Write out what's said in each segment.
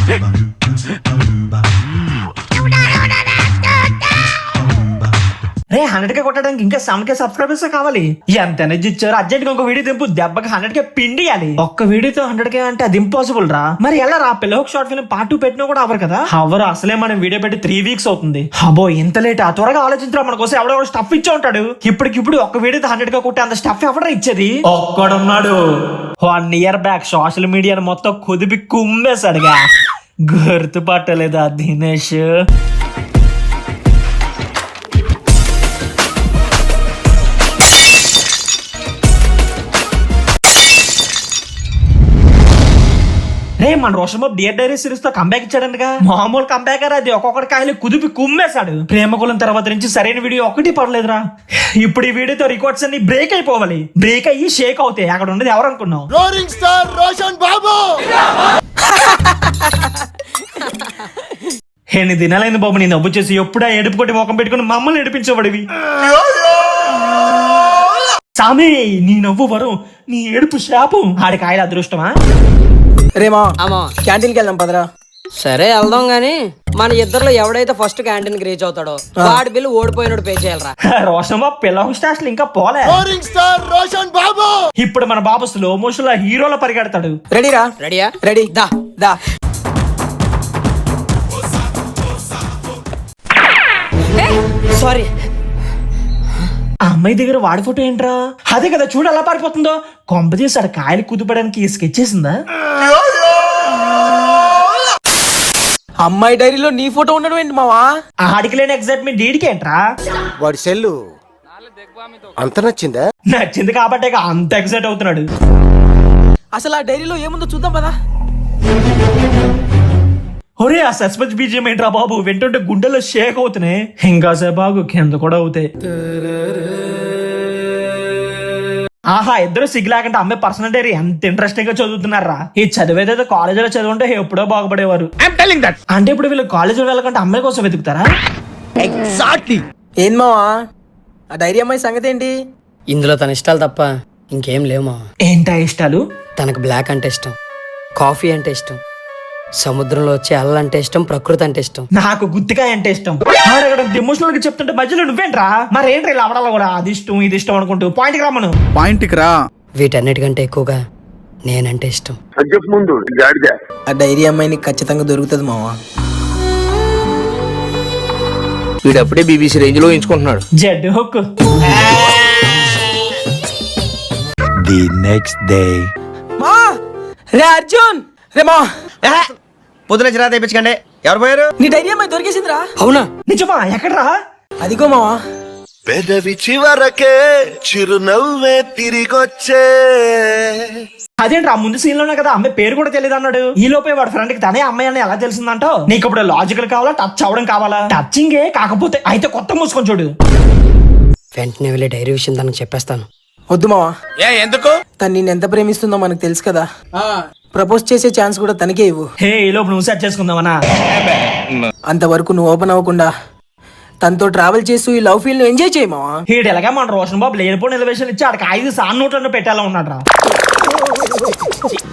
రే 100K కొట్టడానికి ఇంకా 7K subscribers కావాలి. ఎంత ఎనర్జీ ఇచ్చారు. అర్జెంట్ గా ఒక వీడియో దింపు, దెబ్బకి 100K పిండియాలి. ఒక్క వీడియోతో 100K అంటే అది ఇంపాసిబుల్ రా. మరి ఎలా రా? పిల్లలకు షార్ట్ ఫిల్మ్ పార్ట్ 2 పెట్టినా కూడా అవరు కదా. అవరు. అసలే మనం వీడియో పెట్టి 3 వీక్స్ అవుతుంది. అబ్బో ఇంత లేట్. ఆ త్వరగా ఆలోచించరా, మన కోసం ఎవడెవడో స్టఫ్ ఇచ్చే ఉంటాడు. ఇప్పటికిప్పుడు ఒక్క వీడియోతో 100K కొట్టే అంత స్టఫ్ ఎవడరా ఇచ్చేది? ఒక్కడున్నాడు. 1 ఇయర్ బ్యాక్ సోషల్ మీడియాను మొత్తం కుదిపి కుమ్మేశాడుగా. గుర్తుపట్టలేదా దినేష్? రే మన రోషన్ బాబు డియర్ డైరీ సిరీస్ తో కంబ్యాక్ ఇచ్చాడంటగా. మామూలు కంబ్యాక్ అది. ఒక్కొక్కటి కాయలు కుదిపి కుమ్మేశాడు. ప్రేమకులం తర్వాత నుంచి సరైన వీడియో ఒకటి పడలేదురా. ఇప్పుడు ఈ వీడియోతో రికార్డ్స్ అన్ని బ్రేక్ అయిపోవాలి. బ్రేక్ అయ్యి షేక్ అవుతాయి. అక్కడ ఉన్నది ఎవరు అనుకున్నావు? రోలింగ్ స్టార్ రోషన్ బాబు. ఎన్ని దినాలైంది బాబు నీ నవ్వు చేసి. ఎప్పుడా ఏడుపు కొట్టి ముఖం పెట్టుకుని మమ్మల్ని ఏడిపించేవాడివి. సామి నీ నవ్వు వరం, నీ ఏడుపు శాపం. ఆడి కాయల అదృష్టమా? రేమా క్యాంటీన్కి వెళ్దాం పదరా. సరే వెళ్దాం గాని మన ఇద్దరులో ఎవడైతే ఫస్ట్ క్యాంటీన్ కి రీచ్ అవుతాడో వాడి బిల్లు ఓడిపోయినోడు పే చేయాలరా. రోషన్ బాబు పిల్లల స్టార్స్ ఇంకా పోలే. రోలింగ్ స్టార్ రోషన్ బాబు. ఇప్పుడు మన బాబు స్లో మోషన్ లో హీరోలో పరిగెడతాడు. రెడీరా? రెడీయా? రెడీ. దా దా. సారీ. ఆ అమ్మాయి దగ్గర వాడి ఫోటో ఏంట్రా? అదే కదా చూడు ఎలా పారిపోతుందో. కొంప చేశాడు కాయలు కుదిపడానికి స్కెచ్ చేసిందా? అమ్మాయి డైరీలో నీ ఫోటో ఉండడం ఏంటి మావా? ఆడికి లేని ఎగ్జైట్మెంట్ డీడికి ఏంట్రా? వాడి సెల్లు అంత నచ్చిందా? నచ్చింది కాబట్టే అంత ఎగ్జైట్ అవుతున్నాడు. అసలు ఆ డైరీలో ఏముందో చూద్దాం పదా. ఒరే ఆ సస్పెన్స్ బీజియం ఏంట్రా బాబు? వింటుంటే గుండెల్లో షేక్ అవుతున్నాయి. ఇంకా సేపాగు కింద కూడా అవుతాయి. ఆహా ఇద్దరు సిగ్గులేకంటే అమ్మాయి పర్సనల్ డైరీ ఎంత ఇంట్రెస్టింగ్ గా చదువుతున్నారా. ఈ చదివేదైతే కాలేజీలో చదువుంటే ఎప్పుడో బాగుపడేవారు. అంటే ఇప్పుడు వీళ్ళు కాలేజీలో వెళ్ళకంటే అమ్మాయి కోసం వెతుకుతారా? ఎగ్జాక్ట్లీ. ఏం మావా ఆ డైరీ అమ్మాయి సంగతి ఏంటి? ఇందులో తన ఇష్టాలు తప్ప ఇంకేం లేవు మా. ఏంటా ఇష్టాలు? తనకు బ్లాక్ అంటే ఇష్టం, కాఫీ అంటే ఇష్టం, సముద్రంలో వచ్చే అల్ల అంటే ఇష్టం, ప్రకృతి అంటే ఇష్టం. నాకు గుత్తికాయ అంటే ఇష్టం. ఎమోషనల్ గా చెప్తుంటే మధ్యలో నువ్వేంట్రా? మరేంట్రా ఇలా అవడాలి కూడా? అది ఇష్టం ఇది ఇష్టం అనుకుంటూ పాయింట్కి రమ్మను. పాయింట్కి రా. వీటన్నిటికంటే ఎక్కువగా నేనంటే ఇష్టం. ఆ డైరీ అమ్మాయిని ఖచ్చితంగా దొరుకుతుంది మావా. వీడప్పుడే బీబీసీ రేంజ్ లో ఎంచుకుంటున్నాడు. జెడ్ హుక్. The next day. మా రే అర్జున్. రేమా పొద్దున చిరా తెప్పించకండి. ఎవరు పోయారు? నీ డైరీ అమ్మాయి దొరికేసిందిరా. అవునా? నిజమా? ఎక్కడ్రా? అదిగో మావా. పెదవి చివరకే చిరునవ్వే తిరిగొచ్చే. అదేంట్రా ముందు సీన్ లోనే కదా అమ్మాయి పేరు కూడా తెలియదు అన్నాడు. ఈ లోపే వాడి ఫ్రెండ్ కి తనే అమ్మాయి అని ఎలా తెలిసిందంటో? నీకు ఇప్పుడు లాజికల్ కావాలా, టచ్ అవడం కావాలా? టచింగే కాకపోతే అయితే కొత్త మూసుకొని చూడు. వెంటనే వెళ్ళి డైరీ విషయం తనకు చెప్పేస్తాను. వద్దు మావా. ఎందుకు? తను నిన్ను ఎంత ప్రేమిస్తుందో మనకు తెలుసు కదా. ప్రపోజ్ చేసే ఛాన్స్ కూడా తనకే ఇవ్వు. హే ఈ లోపు నువ్వు సెట్ చేసుకుందామనా? అంతవరకు నువ్వు ఓపెన్ అవ్వకుండా తనతో ట్రావెల్ చేస్తూ ఈ లవ్ ఫీల్ ను ఎంజాయ్ చేయి మావా. హీట్ ఎలాగా మన రోషన్ బాబు లేనిపోయిన ఎలివేషన్ ఇచ్చి ఆడికి 5 సాన్ నోట్లను పెట్టేలా ఉన్నాడు.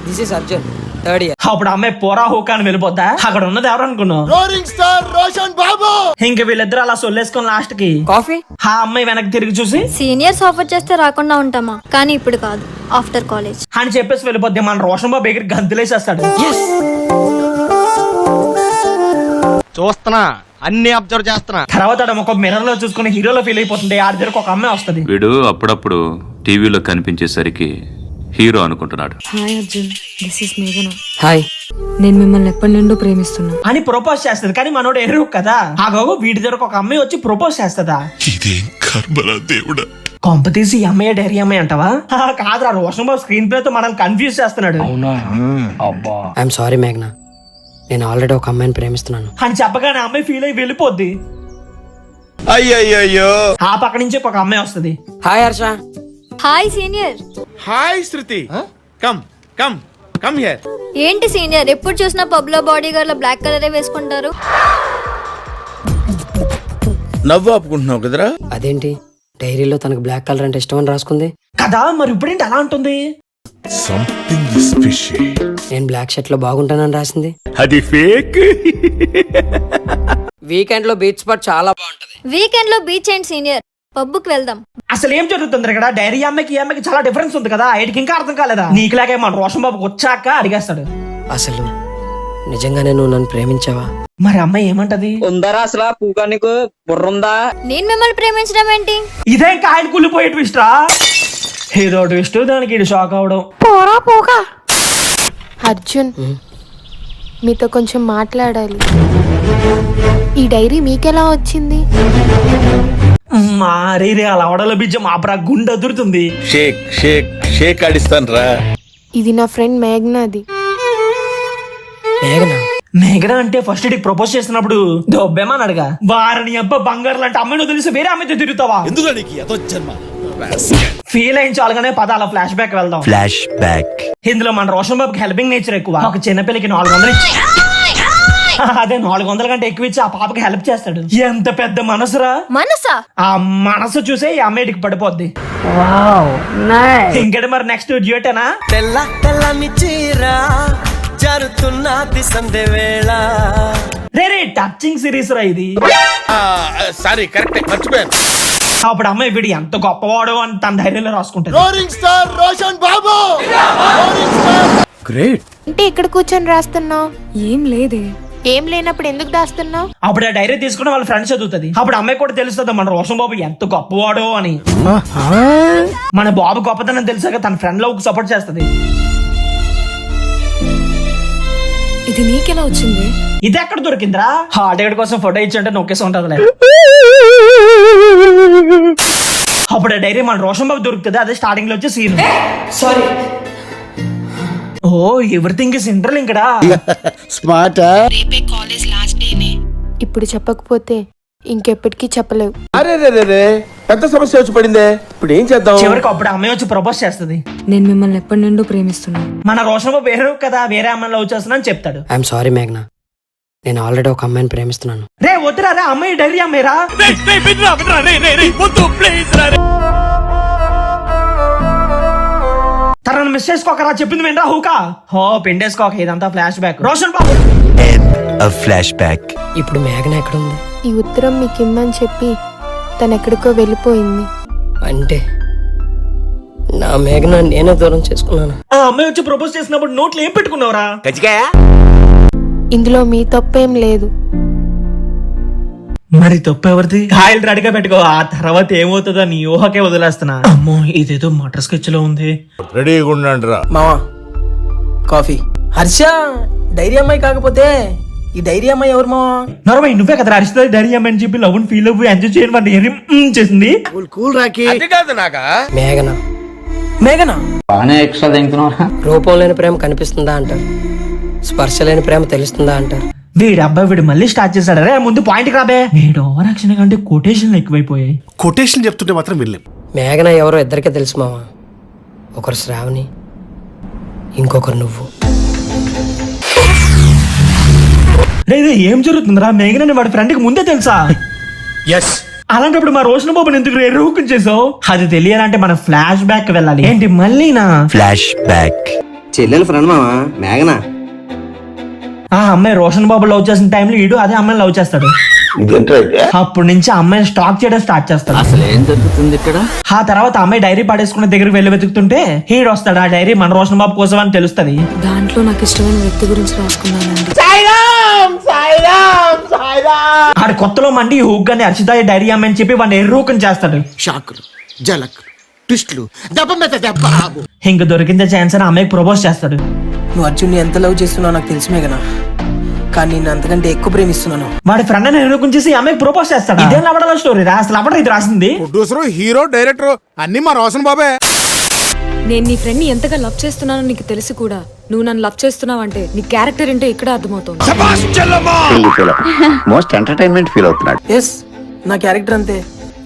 This is Arjun, third year. అప్పుడు అమ్మాయి పోరా హోకా అని వెళ్ళిపోద్దా? అక్కడ ఉన్నది ఎవరు అనుకున్నావు? రోలింగ్ స్టార్ రోషన్ బాబు. ఇంక వీళ్ళిద్దరు అలా సొల్లేసుకుని లాస్ట్ కి కాఫీ. ఆ అమ్మాయి వెనక్కి తిరిగి చూసి సీనియర్స్ ఆఫర్ చేస్తే రాకుండా ఉంటామా, కానీ ఇప్పుడు కాదు, ఆఫ్టర్ కాలేజ్ అని చెప్పేసి వెళ్ళిపోద్ది. మన రోషన్ బాబు దగ్గర గంతులేసేస్తాడు. చూస్తున్నా, అన్ని అబ్జర్వ్ చేస్తున్నా. తర్వాత ఒక మిర్రర్ లో చూసుకుని హీరోలో ఫీల్ అయిపోతుంది. ఆడి దగ్గర ఒక అమ్మాయి వస్తుంది. వీడు అప్పుడప్పుడు టీవీలో కనిపించేసరికి హీరో అనుకుంటున్నాడు. హాయ్ అర్జున్, దిస్ ఇస్ మేఘన. హాయ్. నేను మిమ్మల్ని ఎప్పటి నుండో ప్రేమిస్తున్నా అని ప్రపోజ్ చేస్తుంది. కానీ మనోడు ఎరువు కదా. ఆగో వీడి దగ్గర ఒక అమ్మాయి వచ్చి ప్రపోజ్ చేస్తుందా? ఇదేం కర్మరా దేవుడా. కొంప తీసి ఈ అమ్మాయి డైరీ అమ్మాయి అంటావా? కాదురా, రోషన్ బాబు స్క్రీన్ ప్లే తో మనల్ని కన్ఫ్యూజ్ చేస్తున్నాడు. ఐఎమ్ సారీ మేఘన, నేను ఆల్రెడీ ఒక అమ్మాయిని ప్రేమిస్తున్నాను అని చెప్పగానే అమ్మాయి ఫీల్ అయ్యి వెళ్ళిపోద్ది. అయ్యయ్యో. ఆ పక్క నుంచి ఒక అమ్మాయి వస్తుంది. Hi Harsha. Hi senior. Hi Shruti. Come come come here. ఏంటి సీనియర్, ఎప్పుడు చూసినా పబ్ లో బాడీ గార్డ్ లో బ్లాక్ కలరే వేసుకుంటారు. నవ్వు ఆపుకుంటున్నావు కదరా? అదేంటి డైరీలో తనకు బ్లాక్ కలర్ అంటే ఇష్టం అని రాసుకుంది కదా, మరి ఇప్పుడేంటి అలా ఉంటుంది? Something is fishy. నేను బ్లాక్ షర్ట్ లో బాగుంటానని రాసింది. అది ఫేక్. వీకెండ్ లో బీచ్ స్పాట్ చాలా బాగుంటది. వీకెండ్ లో బీచ్ అండ్ సీనియర్ పబ్బుకి వెళ్దాం. అసలు ఏం జరుగుతుంది ఇక్కడ? డైరీ అమ్మాయికి ఈ అమ్మాయికి చాలా డిఫరెన్స్ ఉంది కదా, ఆయనకి ఇంకా అర్థం కాలేదా? నీకులాగే మన రోషన్ బాబుకి వచ్చాక అడిగేస్తాడు. అసలు నిజంగానే నువ్వు నన్ను ప్రేమించావా? మరి అమ్మాయి ఏమంటది? ఉందరా అసలు పూగా నీకు బుర్రుందా? నేను మిమ్మల్ని ప్రేమించడం ఏంటి? ఇదే ఇంకా ఆయన కుళ్ళిపోయే ట్విస్ట్ రా. ఏదో ట్విస్ట్, దానికి ఇది షాక్ అవడం. అర్జున్, మీతో కొంచెం మాట్లాడాలి. ఈ డైరీ మీకెలా వచ్చింది? మారే అలా అవడలో బిజ్జం ఆపరా, గుండె అదురుతుంది. షేక్ షేక్ షేక్ ఆడిస్తాను రా. ఇది నా ఫ్రెండ్ మేఘనాది. మేఘనా? మేఘన అంటే ఫస్ట్ ఇడికి ప్రపోజ్ చేస్తున్నప్పుడు దొబ్బేమని అడగా. వారిని అబ్బా బంగారు లాంటి అమ్మాయిని వదిలేసి వేరే అమ్మాయితో తిరుగుతావా? ఎందుకు నీకు ఏదో జన్మ. ఫీల్ అయించాలగానే పదాల ఫ్లాష్ బ్యాక్ వెళ్దాం. Flash back. ఇందులో మన రోషన్ బాబుకి హెల్పింగ్ నేచర్ ఎక్కువ. ఒక చిన్నపిల్లకి 400 ఇచ్చి అదే 400 కంటే ఎక్కువ ఇచ్చి ఆ పాపకి హెల్ప్ చేస్తాడు. ఎంత పెద్ద మనసురా. మనసా? ఆ మనసు చూసే ఈ అమ్మాయికి పడిపోద్ది. ఇంకటి మరి నెక్స్ట్ డ్యూటేనా? తెల్ల తెల్లని చీర జరుతున్నది సందే వేళ. రే టచింగ్ సిరీస్ రా ఇది. సారీ కరెక్ట్ మర్చిపోయాను. అప్పుడు అమ్మాయి వీడు ఎంత గొప్పవాడు అని తన ధైర్యంలో రాసుకుంటాడు. రోలింగ్ స్టార్ రోషన్ బాబు. గ్రేట్. అంటే ఇక్కడ కూర్చొని రాస్తున్నావు? ఏం లేదే. ఏం లేనప్పుడు ఎందుకు దాస్తున్నావు? అప్పుడు ఆ డైరీ తీసుకుని వాళ్ళ ఫ్రెండ్స్ చదువుతుంది. అప్పుడు అమ్మాయి కూడా తెలుస్తుంది మన రోషన్ బాబు ఎంత గొప్పవాడో అని. మన బాబు గొప్పతనం తెలిసాక తన ఫ్రెండ్ లో సపోర్ట్ చేస్తుంది. ఇది నీకెలా వచ్చింది? ఇది ఎక్కడ దొరికిందిరా? హాల్ టికెట్ కోసం ఫోటో ఇచ్చి నొక్కేసి ఉంటది. అప్పుడు ఆ డైరీ మన రోషన్ బాబు దొరుకుతుంది. అదే స్టార్టింగ్ లో వచ్చే scene. Sorry. Oh everything is interlinked. Smart. రేపే కాలేజ్ లాస్ట్ డేనే. ఇప్పుడు చెప్పకపోతే ఇంకెప్పటికీ చెప్పలేవు. అరే రే రే రే పెద్ద సమస్య వచ్చి పడిందే. ఇప్పుడు ఏం చేద్దాం? చివరికి అప్పుడు అమ్మాయి వచ్చి ప్రపోజ్ చేస్తుంది. నేను మిమ్మల్ని ఎప్పటి నుండో ప్రేమిస్తున్నాను. మన రోషన్ బాబు వేరే కదా, వేరే అమ్మాయిని లవ్ చేస్తున్నా అని చెప్తాడు. ఐఎమ్ సారీ మేఘనా, నేను ఆల్రెడీ ఒక అమ్మాయిని ప్రేమిస్తున్నాను. రే వద్దురా రే, అమ్మాయి డైరీ అమ్మాయిరా. తనను మిస్ చేసుకోకరా, చెప్పింది వినరా హూకా. హో పిండేసుకోక, ఇదంతా ఫ్లాష్ బ్యాక్. రోషన్ బాబు ఫ్లాష్ బ్యాక్. ఇప్పుడు మేఘన ఎక్కడుంది? ఈ ఉత్తరం మీకు ఇమ్మని చెప్పి తను ఎక్కడికో వెళ్ళిపోయింది. అంటే నా మేఘన నేనే దూరం చేసుకున్నాను. ఆ అమ్మాయి వచ్చి ప్రపోజ్ చేసినప్పుడు నోట్లు ఏం పెట్టుకున్నావురా? ఇందులో మీ తప్పేం లేదు. మరి తప్పు ఎవరిది? కాయలు రెడీగా పెట్టుకో, ఆ తర్వాత ఏమవుతుందో నీ ఊహకే వదిలేస్తున్నా. అమ్మో ఇదేదో మటర్ స్కెచ్ లో ఉంది. రెడీగా ఉండండి రా. మావా కాఫీ. హర్ష డైరీ అమ్మాయి కాకపోతే ఈ డైరీ అమ్మాయి ఎవరు మావా? నరమై నువ్వే కదా అరిస్తే డైరీ అమ్మాయి చెప్పి లవ్ ఫీల్ అవ్వు ఎంజాయ్ చేయని వాడిని చేసింది. కూల్ రాకి. అది కాదు నాకా. మేఘన. మేఘనా? రూపం లేని ప్రేమ కనిపిస్తుందా అంటారు, స్పర్శ లేని ప్రేమ తెలుస్తుందా అంటారు. వీడు అబ్బాయి వీడు మళ్ళీ స్టార్ట్ చేశాడు. రే ముందు పాయింట్ రాబే. వీడు ఓవర్ యాక్షన్ కంటే కొటేషన్లు ఎక్కువైపోయాయి. కొటేషన్ చెప్తుంటే మాత్రం వెళ్ళాం. మేఘన ఎవరో ఇద్దరికే తెలుసు మావా. ఒకరు శ్రావణి, ఇంకొకరు నువ్వు. రే ఏం జరుగుతుందిరా? మేఘనని వాడి ఫ్రెండ్ కి ముందే తెలుసా? ఎస్. అలాంటప్పుడు మా రోషన్ బాబుని ఎందుకు ఎరువుకుని చేసావు? అది తెలియాలంటే మన ఫ్లాష్ బ్యాక్ వెళ్ళాలి. ఏంటి మళ్ళీనా? Flash back. చెల్లెలు ఫ్రెండ్ మావా మేఘనా. ఆ అమ్మాయి రోషన్ బాబు లవ్ చేసిన టైంలో ఈడు అదే అమ్మాయిని లవ్ చేస్తాడు. అప్పటి నుంచి అమ్మాయిని స్టాక్ చేయడం స్టార్ట్ చేస్తాడు. అసలు ఏం జరుగుతుంది ఇక్కడ? ఆ తర్వాత అమ్మాయి డైరీ పడేసుకున్న దగ్గరికి వెళ్ళి వెతుకుతుంటే హీడు వస్తాడు. ఆ డైరీ మన రోషన్ బాబు కోసం అని తెలుస్తుంది. దాంట్లో నాకు ఇష్టమైన వ్యక్తి గురించి రాసుకున్నానండి. ఆడు కొత్తలో మండి హూక్ అని హర్షిత డైరీ అమ్మాయిని చెప్పి వాడిని ఎర్రూకని చేస్తాడు. షాకులు జలక్ ట్విస్టులు దెబ్బ మీద దెబ్బ. ఇంక దొరికిందే ఛాన్స్ అని అమ్మాయికి ప్రపోజ్ చేస్తాడు. నువ్వు అర్జున్ని ఎంత లవ్ చేస్తున్నావు నాకు తెలుసు మేఘనా, కానీ నేను అంతకంటే ఎక్కువ ప్రేమిస్తున్నాను. వాడి ఫ్రెండ్ అని ఎన్నుకుని చేసి అమ్మాయికి ప్రపోజ్ చేస్తాడు. ఇదే లవడల స్టోరీ రా. అసలు లవడ ఇది రాసింది. ప్రొడ్యూసర్, హీరో, డైరెక్టర్ అన్ని మా రోషన్ బాబే. నేను నీ ఫ్రెండ్ ని ఎంతగా లవ్ చేస్తున్నానో నీకు తెలిసి కూడా నువ్వు నన్ను లవ్ చేస్తున్నావంటే నీ క్యారెక్టర్ ఏంటో ఇక్కడ అర్థమవుతుంది. మోస్ట్ ఎంటర్టైన్మెంట్ ఫీల్ అవుతున్నాడు. ఎస్, నా క్యారెక్టర్ అంతే.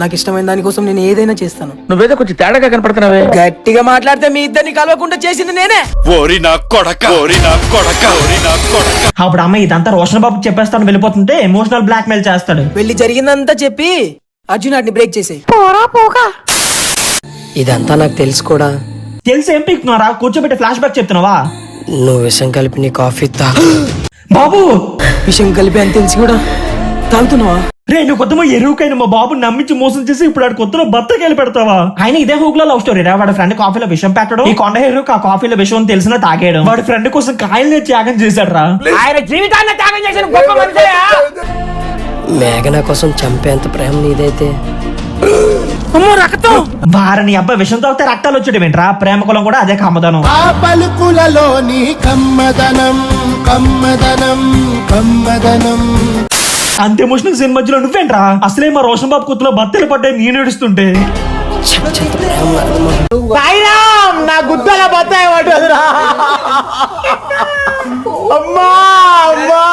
నాకు ఇష్టమైన దానికోసం నేను ఏదైనా చేస్తాను. నువ్వేదో కొంచెం తేడాగా కనపడుతున్నావే. గట్టిగా మాట్లాడితే మీ ఇద్దరిని కలవకుండా చేసింది నేనే. ఓరి నా కొడక, ఓరి నా కొడక, ఓరి నా కొడక. అప్పుడు అమ్మాయి ఇదంతా రోషన్ బాబుకి చెప్పేస్తాను వెళ్ళిపోతుంటే ఎమోషనల్ బ్లాక్ మెయిల్ చేస్తాడు. వెళ్ళి జరిగిందంతా చెప్పి అర్జున్ వాటిని బ్రేక్ చేసేయి. ఇదంతా నాకు తెలుసు కూడా. తెలిసి ఏం పీకుతున్నారా? కూర్చోబెట్టి ఫ్లాష్ బ్యాక్ చెప్తున్నావా? నువ్వు విషం కలిపి నీ కాఫీ బాబు విషయం కలిపి అని తెలిసి కూడా తాగుతున్నావా? రే నువ్వు కొత్తమో ఎరువుకైనా మా బాబు నమ్మించి మోసం చేసి ఇప్పుడు ఆడు కొత్తలో బత్తకాయలు పెడతావా? ఆయన ఇదే హూక్ లో లవ్ స్టోరీ రా. వాడి ఫ్రెండ్ కాఫీలో విషం పెట్టడం, ఈ కొండ ఎరువుకి ఆ కాఫీలో విషం తెలిసినా తాగేయడం. వాడి ఫ్రెండ్ కోసం కాయల్ని త్యాగం చేశాడు రా. ఆయన జీవితాన్ని త్యాగం చేసిన గొప్ప మనిషియా? మేఘన కోసం చంపేంత ప్రేమ నీదైతే అమ్మో రక్తం! వారిని అబ్బాయి విషం తాగితే రక్తాలు వచ్చేయడం ఏంట్రా? ప్రేమ కులం కూడా అదే కమ్మదనం. పలుకులలోని కమ్మదనం కమ్మదనం కమ్మదనం. అంత ఎమోషనల్ సీన్ మధ్యలో నువ్వేంట్రా? అసలే మా రోషన్ బాబు కూతులో బత్తెలు పడ్డాయి నేను ఏడుస్తుంటే. నా గుద్దల బత్తాయి పట్టురా. అమ్మా అమ్మా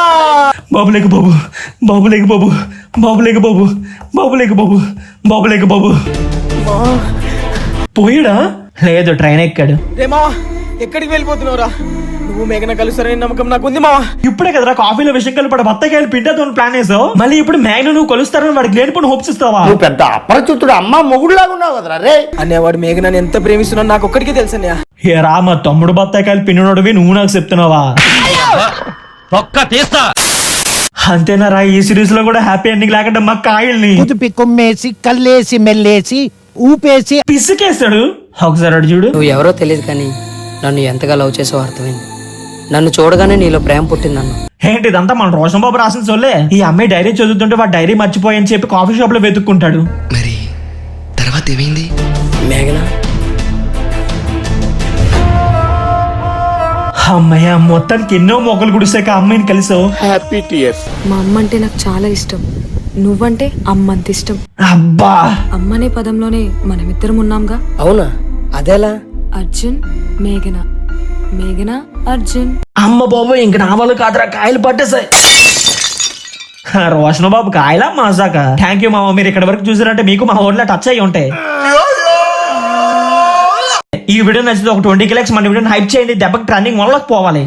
బాబు లేక బాబు, బాబు లేక బాబు, బాబు లేక బాబు, బాబు లేక బాబు, బాబు లేక బాబు. పోయాడా? లేదు, ట్రైన్ ఎక్కాడు. రే మావా, ఎక్కడికి వెళ్ళిపోతున్నావురా? నువ్వు మేఘన కలుస్తారని నమ్మకం నాకు ఉంది మావా. ఇప్పుడే కదరా కాఫీలో విషయం కలిపి బత్తకాయలు పిండాతో ప్లాన్ వేసావు. మళ్ళీ ఇప్పుడు మేఘన నువ్వు కలుస్తారని వాడికి లేనిపోయిన హోప్స్ ఇస్తావా? పెద్ద అపరిచితుడు అమ్మ మొగుడులాగా ఉన్నావు కదరా రే. అనేవాడు మేఘనని ఎంత ప్రేమిస్తున్నాడు నాకు ఒక్కడికే తెలుసన్నయ్య. ఏ రా, మా తమ్ముడు బత్తాకాయలు పిండినోడివి నువ్వు నాకు చెప్తున్నావా? అంతేనారా? ఈ సిరీస్ లో కూడా హ్యాపీ ఎండింగ్ లేకుండా మా కాయల్ని కుమ్మేసి కల్లేసి మెల్లేసి ఊపేసి పిసికేస్తాడు. ఒకసారి అడు చూడు. నువ్వు ఎవరో తెలియదు కానీ నన్ను ఎంతగా లవ్ చేసావు అర్థమైంది. నన్ను చూడగానే నీలో ప్రేమ పుట్టిందన్న. ఏంటి ఇదంతా మన రోషన్ బాబు రాసిన సోలే. ఈ అమ్మాయి డైరీ చదువుతుంటే వాడు డైరీ మర్చిపోయని చెప్పి కాఫీ షాప్ లో వెతుక్కుంటాడు. మరి తర్వాత ఏమైంది? మేఘన అమ్మాయి మొత్తానికి ఎన్నో మొక్కలు గుడిసాక అమ్మాయిని కలిసావు. Happy tears. మా అమ్మ అంటే నాకు చాలా ఇష్టం. నువ్వంటే అమ్మంత ఇష్టం. అబ్బా, అమ్మనే పదంలోనే మనమిద్దరం ఉన్నాంగా. అవునా? అదేలా? అర్జున్ మేఘన, మేఘన అర్జున్. అమ్మ బాబు ఇంక నా వాళ్ళు కాదురా, కాయలు పట్టేసాయి. రోషన్ బాబు కాయలా మాసాక. థ్యాంక్ యూ మామ, మీరు ఇక్కడ వరకు చూసారంటే మీకు మా ఊర్లో టచ్ అయ్యి ఉంటాయి. ఈ వీడియో నచ్చితే ఒక 20 likes మన వీడియోని హైప్ చేయండి. దెబ్బకి ట్రెండింగ్ 1 lakh పోవాలి.